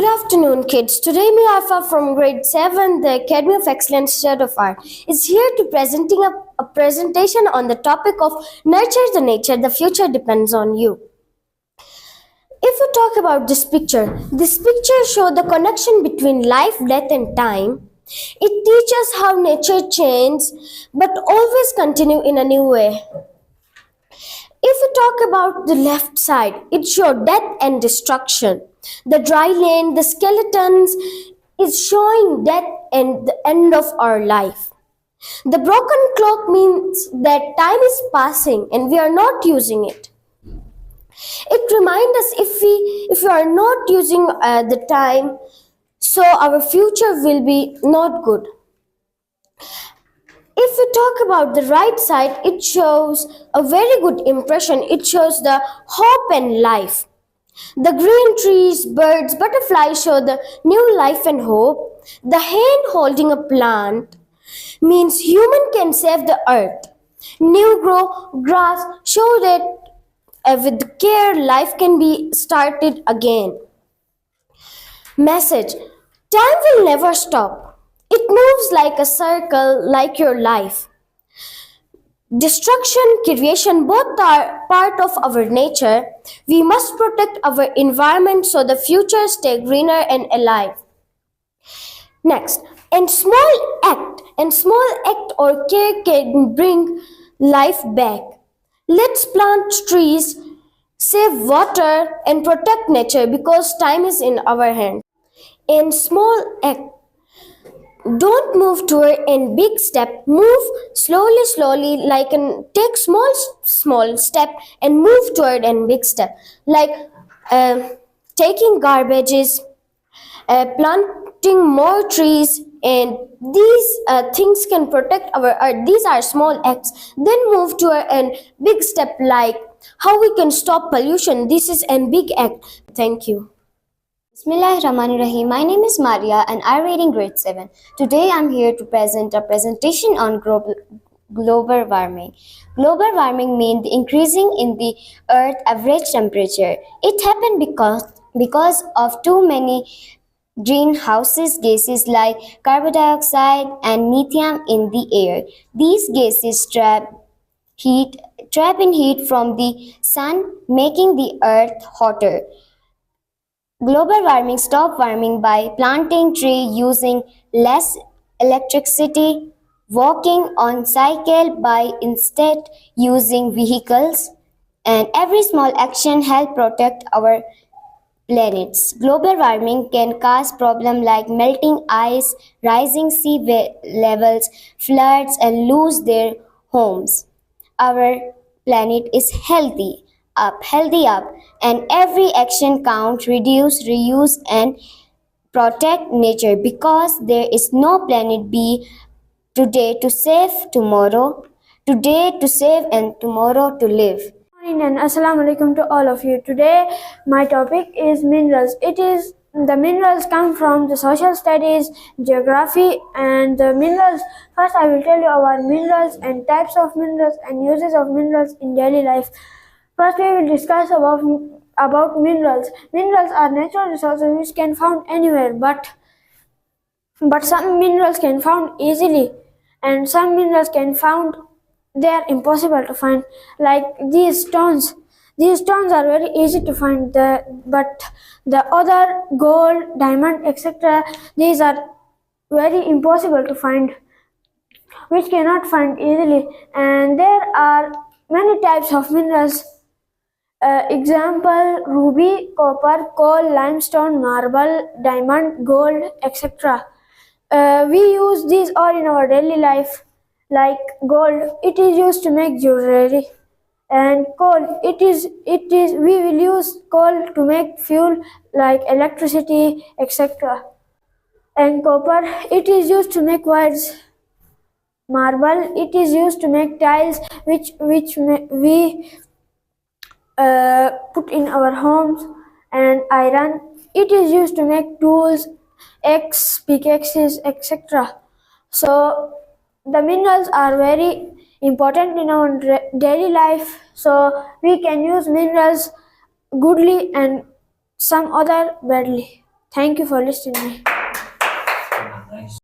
Good afternoon, kids. Today, Miafa from grade 7, the Academy of Excellence Institute of Art, is here to presenting a presentation on the topic of nurture the nature, the future depends on you. If we talk about this picture shows the connection between life, death, and time. It teaches how nature changes but always continue in a new way. If we talk about the left side, it shows death and destruction. The dry land, the skeletons, is showing death and the end of our life. The broken clock means that time is passing and we are not using it. It reminds us if we are not using the time, so our future will be not good. If we talk about the right side, it shows a very good impression. It shows the hope and life. The green trees, birds, butterflies show the new life and hope. The hand holding a plant means human can save the earth. New grow grass show that with care life can be started again. Message: time will never stop. It moves like a circle, like your life. Destruction, creation, both are part of our nature. We must protect our environment so the future stay greener and alive. Next, small act or care can bring life back. Let's plant trees, save water, and protect nature because time is in our hand. In small act, don't move toward a big step. Move slowly, like take small step and move toward a big step. Like taking garbages, planting more trees, and these things can protect our earth. These are small acts. Then move to a big step, like how we can stop pollution. This is a big act. Thank you. Bismillahirrahmanirrahim. My name is Maria and I read in grade 7. Today I am here to present a presentation on global warming. Global warming means the increasing in the earth average temperature. It happened because of too many greenhouse gases like carbon dioxide and methane in the air. These gases trap in heat from the sun, making the earth hotter. Global warming stop warming by planting tree, using less electricity, walking on cycle by instead using vehicles, and every small action help protect our planets. Global warming can cause problems like melting ice, rising sea levels, floods, and lose their homes. Our planet is healthy up, and every action counts. Reduce, reuse, and protect nature because there is no planet B. Today to save, tomorrow. Today to save and tomorrow to live. Good morning and assalamu alaikum to all of you. Today my topic is minerals. The minerals come from the social studies, geography, and the minerals. First I will tell you about minerals and types of minerals and uses of minerals in daily life. First we will discuss about minerals. Minerals are natural resources which can found anywhere, but some minerals can found easily and some minerals can found they are impossible to find, like these stones. These stones are very easy to find, but the other gold, diamond, etc., these are very impossible to find, which cannot find easily. And there are many types of minerals. Example: ruby, copper, coal, limestone, marble, diamond, gold, etc. We use these all in our daily life. Like gold, it is used to make jewelry, and coal, we will use coal to make fuel like electricity, etc. And copper, it is used to make wires. Marble, it is used to make tiles, which we put in our homes. And iron, it is used to make tools, pickaxes, etc. So the minerals are very important in our daily life, so we can use minerals goodly and some other badly. Thank you for listening.